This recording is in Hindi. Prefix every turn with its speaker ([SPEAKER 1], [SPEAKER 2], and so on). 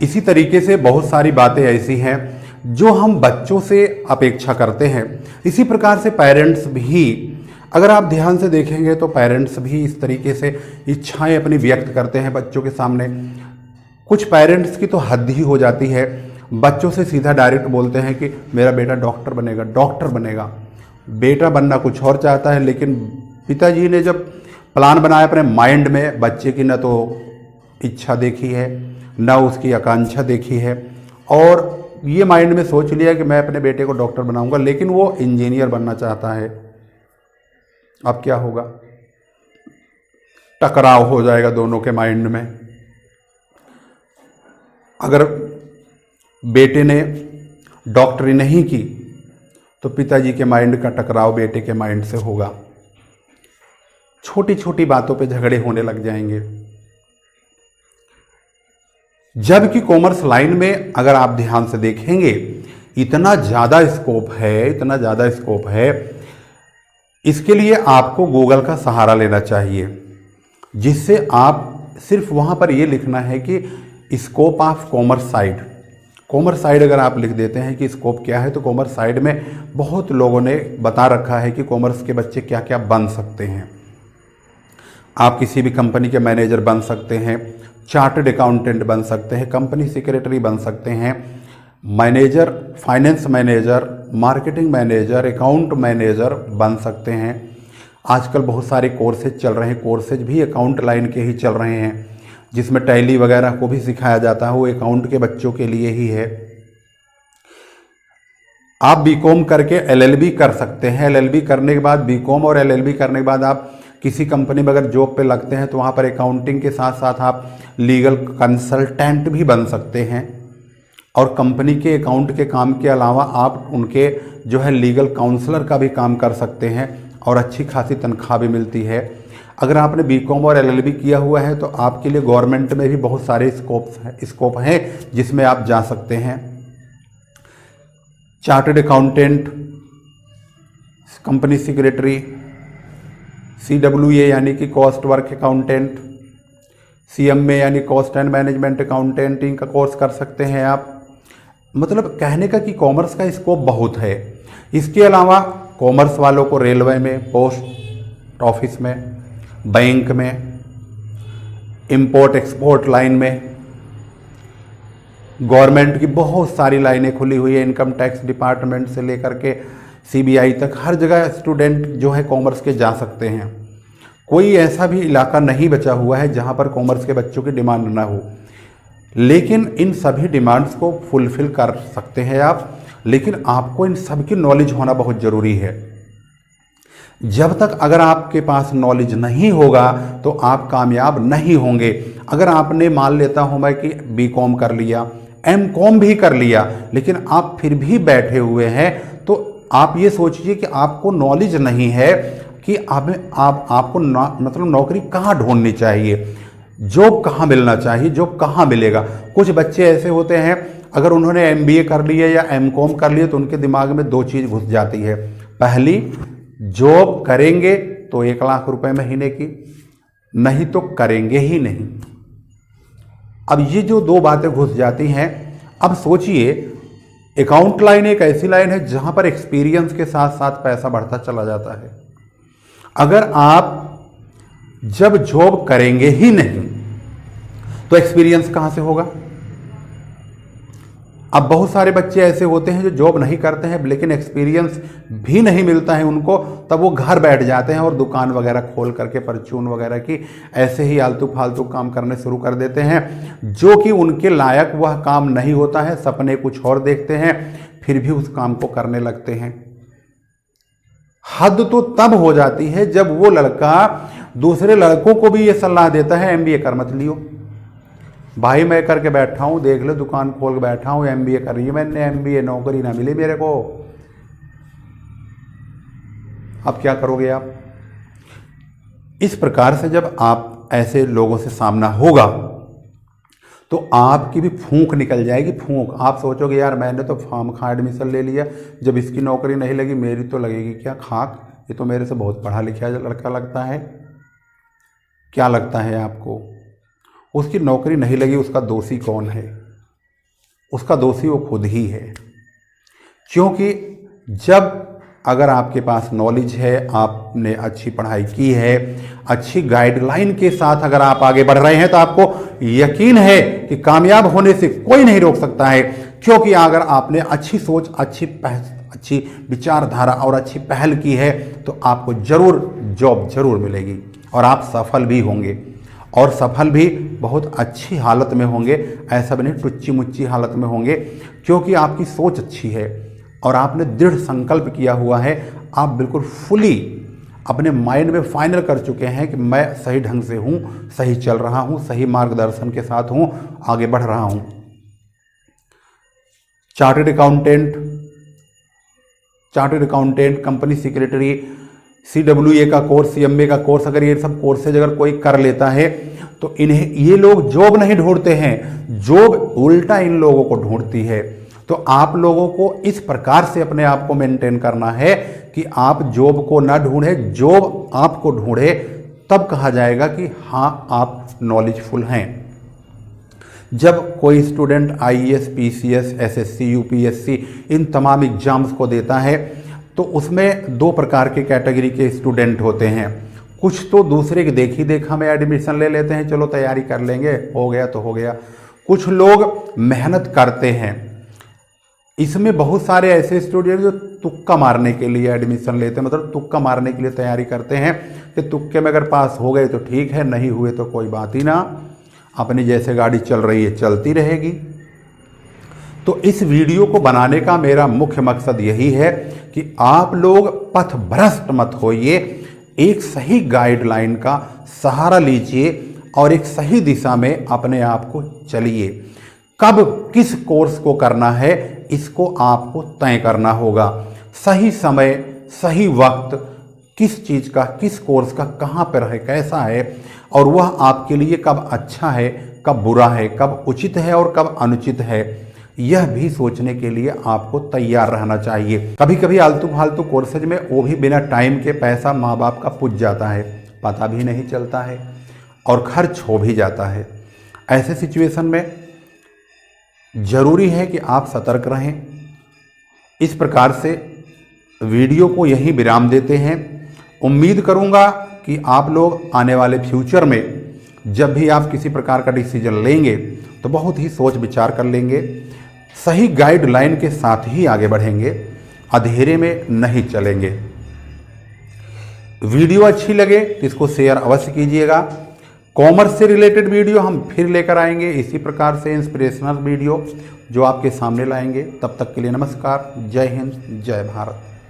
[SPEAKER 1] इसी तरीके से बहुत सारी बातें ऐसी हैं जो हम बच्चों से अपेक्षा करते हैं। इसी प्रकार से पेरेंट्स भी, अगर आप ध्यान से देखेंगे तो पेरेंट्स भी इस तरीके से इच्छाएं अपनी व्यक्त करते हैं बच्चों के सामने। कुछ पेरेंट्स की तो हद ही हो जाती है, बच्चों से सीधा डायरेक्ट बोलते हैं कि मेरा बेटा डॉक्टर बनेगा, डॉक्टर बनेगा। बेटा बनना कुछ और चाहता है, लेकिन पिताजी ने जब प्लान बनाया अपने माइंड में, बच्चे की न तो इच्छा देखी है न उसकी आकांक्षा देखी है, और ये माइंड में सोच लिया कि मैं अपने बेटे को डॉक्टर बनाऊंगा, लेकिन वो इंजीनियर बनना चाहता है। अब क्या होगा? टकराव हो जाएगा दोनों के माइंड में। अगर बेटे ने डॉक्टरी नहीं की तो पिताजी के माइंड का टकराव बेटे के माइंड से होगा। छोटी छोटी बातों पे झगड़े होने लग जाएंगे। जबकि कॉमर्स लाइन में अगर आप ध्यान से देखेंगे, इतना ज़्यादा स्कोप है, इतना ज़्यादा स्कोप है। इसके लिए आपको गूगल का सहारा लेना चाहिए, जिससे आप सिर्फ वहाँ पर ये लिखना है कि scope of commerce side. Commerce side अगर आप लिख देते हैं कि स्कोप क्या है, तो कॉमर्स साइड में बहुत लोगों ने बता रखा है कि कॉमर्स के बच्चे क्या क्या बन सकते हैं। आप किसी भी कंपनी के मैनेजर बन सकते हैं, चार्टर्ड अकाउंटेंट बन सकते हैं, कंपनी सेक्रेटरी बन सकते हैं, manager, finance manager, marketing manager, account manager बन सकते हैं। आजकल बहुत सारे कोर्सेज चल रहे हैं, कोर्सेज भी अकाउंट लाइन के ही चल रहे हैं, जिसमें टैली वगैरह को भी सिखाया जाता है, वो अकाउंट के बच्चों के लिए ही है। आप बीकॉम करके एलएलबी कर सकते हैं। एलएलबी करने के बाद, बीकॉम और एलएलबी करने के बाद आप किसी कंपनी में अगर जॉब पे लगते हैं तो वहाँ पर अकाउंटिंग के साथ साथ आप लीगल कंसल्टेंट भी बन सकते हैं, और कंपनी के अकाउंट के काम के अलावा आप उनके जो है लीगल काउंसलर का भी काम कर सकते हैं, और अच्छी खासी तनख्वाह भी मिलती है। अगर आपने बीकॉम और एलएलबी किया हुआ है तो आपके लिए गवर्नमेंट में भी बहुत सारे स्कोप हैं जिसमें आप जा सकते हैं। Chartered accountant, company secretary, CWA यानी कि कॉस्ट वर्क अकाउंटेंट, CMA यानी कॉस्ट एंड मैनेजमेंट अकाउंटेंटिंग का कोर्स कर सकते हैं आप। मतलब कहने का कि कॉमर्स का स्कोप बहुत है। इसके अलावा कॉमर्स वालों को रेलवे में, पोस्ट ऑफिस में, बैंक में, इंपोर्ट एक्सपोर्ट लाइन में, गवर्नमेंट की बहुत सारी लाइनें खुली हुई है, इनकम टैक्स डिपार्टमेंट से लेकर के CBI तक, हर जगह स्टूडेंट जो है कॉमर्स के जा सकते हैं। कोई ऐसा भी इलाका नहीं बचा हुआ है जहां पर कॉमर्स के बच्चों की डिमांड ना हो। लेकिन इन सभी डिमांड्स को फुलफिल कर सकते हैं आप, लेकिन आपको इन सब की नॉलेज होना बहुत ज़रूरी है। जब तक अगर आपके पास नॉलेज नहीं होगा तो आप कामयाब नहीं होंगे। अगर आपने मान लेता हूं मैं कि बीकॉम कर लिया, MCOM भी कर लिया, लेकिन आप फिर भी बैठे हुए हैं, तो आप ये सोचिए कि आपको नॉलेज नहीं है कि आपको मतलब नौकरी कहाँ ढूंढनी चाहिए, जॉब कहाँ मिलना चाहिए, जॉब कहाँ मिलेगा। कुछ बच्चे ऐसे होते हैं, अगर उन्होंने MBA कर लिया या MCOM कर लिया तो उनके दिमाग में दो चीज़ घुस जाती है। पहली, जॉब करेंगे तो 1 लाख रुपए महीने की, नहीं तो करेंगे ही नहीं। अब ये जो दो बातें घुस जाती हैं, अब सोचिए अकाउंट लाइन एक ऐसी लाइन है जहां पर एक्सपीरियंस के साथ साथ पैसा बढ़ता चला जाता है। अगर आप जब जॉब करेंगे ही नहीं तो एक्सपीरियंस कहां से होगा। अब बहुत सारे बच्चे ऐसे होते हैं जो जॉब नहीं करते हैं, लेकिन एक्सपीरियंस भी नहीं मिलता है उनको, तब वो घर बैठ जाते हैं और दुकान वगैरह खोल करके परचून वगैरह की ऐसे ही आलतू फालतू काम करने शुरू कर देते हैं, जो कि उनके लायक वह काम नहीं होता है। सपने कुछ और देखते हैं, फिर भी उस काम को करने लगते हैं। हद तो तब हो जाती है जब वो लड़का दूसरे लड़कों को भी ये सलाह देता है MBA कर मत लियो भाई, मैं करके बैठा हूं, देख लो दुकान खोल के बैठा हूं, MBA कर रही है मैंने, MBA नौकरी ना मिली मेरे को। अब क्या करोगे आप? इस प्रकार से जब आप ऐसे लोगों से सामना होगा तो आपकी भी फूंक निकल जाएगी, फूंक। आप सोचोगे यार मैंने तो फार्म खा एडमिशन ले लिया, जब इसकी नौकरी नहीं लगी मेरी तो लगेगी क्या खाक, ये तो मेरे से बहुत पढ़ा लिखा लड़का लगता है। क्या लगता है आपको? उसकी नौकरी नहीं लगी, उसका दोषी कौन है? उसका दोषी वो खुद ही है। क्योंकि जब अगर आपके पास नॉलेज है, आपने अच्छी पढ़ाई की है, अच्छी गाइडलाइन के साथ अगर आप आगे बढ़ रहे हैं, तो आपको यकीन है कि कामयाब होने से कोई नहीं रोक सकता है। क्योंकि अगर आपने अच्छी सोच, अच्छी विचारधारा और अच्छी पहल की है तो आपको जरूर जॉब जरूर मिलेगी और आप सफल भी होंगे, और सफल भी बहुत अच्छी हालत में होंगे। ऐसा भी नहीं टुच्ची मुच्ची हालत में होंगे, क्योंकि आपकी सोच अच्छी है और आपने दृढ़ संकल्प किया हुआ है। आप बिल्कुल फुली अपने माइंड में फाइनल कर चुके हैं कि मैं सही ढंग से हूँ, सही चल रहा हूँ, सही मार्गदर्शन के साथ हूँ, आगे बढ़ रहा हूँ। Chartered accountant, company secretary, CWA का कोर्स, CMA का कोर्स, अगर ये सब कोर्सेज अगर कोई कर लेता है तो इन्हें ये लोग जॉब नहीं ढूंढते हैं, जॉब उल्टा इन लोगों को ढूंढती है। तो आप लोगों को इस प्रकार से अपने आप को मेंटेन करना है कि आप जॉब को ना ढूंढे, जॉब आपको ढूंढे, तब कहा जाएगा कि हाँ आप नॉलेजफुल हैं। जब कोई student IAS, PCS, SSC, UPSC इन तमाम एग्जाम्स को देता है तो उसमें दो प्रकार के कैटेगरी के स्टूडेंट होते हैं। कुछ तो दूसरे के देखी देखा में एडमिशन ले लेते हैं, चलो तैयारी कर लेंगे, हो गया तो हो गया। कुछ लोग मेहनत करते हैं। इसमें बहुत सारे ऐसे स्टूडेंट जो तुक्का मारने के लिए एडमिशन लेते हैं, मतलब तुक्का मारने के लिए तैयारी करते हैं कि तुक्के में अगर पास हो गए तो ठीक है, नहीं हुए तो कोई बात ही ना, अपनी जैसे गाड़ी चल रही है चलती रहेगी। तो इस वीडियो को बनाने का मेरा मुख्य मकसद यही है कि आप लोग पथ भ्रष्ट मत होइए, एक सही गाइडलाइन का सहारा लीजिए और एक सही दिशा में अपने आप को चलिए। कब किस कोर्स को करना है इसको आपको तय करना होगा। सही समय, सही वक्त, किस चीज़ का, किस कोर्स का कहाँ पर है, कैसा है, और वह आपके लिए कब अच्छा है, कब बुरा है, कब उचित है और कब अनुचित है, यह भी सोचने के लिए आपको तैयार रहना चाहिए। कभी कभी आलतू फालतू कोर्सेज में वो भी बिना टाइम के पैसा माँ बाप का पुज जाता है, पता भी नहीं चलता है और खर्च हो भी जाता है। ऐसे सिचुएशन में ज़रूरी है कि आप सतर्क रहें। इस प्रकार से वीडियो को यहीं विराम देते हैं। उम्मीद करूंगा कि आप लोग आने वाले फ्यूचर में जब भी आप किसी प्रकार का डिसीजन लेंगे तो बहुत ही सोच विचार कर लेंगे, सही गाइडलाइन के साथ ही आगे बढ़ेंगे, अंधेरे में नहीं चलेंगे। वीडियो अच्छी लगे तो इसको शेयर अवश्य कीजिएगा। कॉमर्स से रिलेटेड वीडियो हम फिर लेकर आएंगे, इसी प्रकार से इंस्पिरेशनल वीडियो जो आपके सामने लाएंगे। तब तक के लिए नमस्कार, जय हिंद, जय भारत।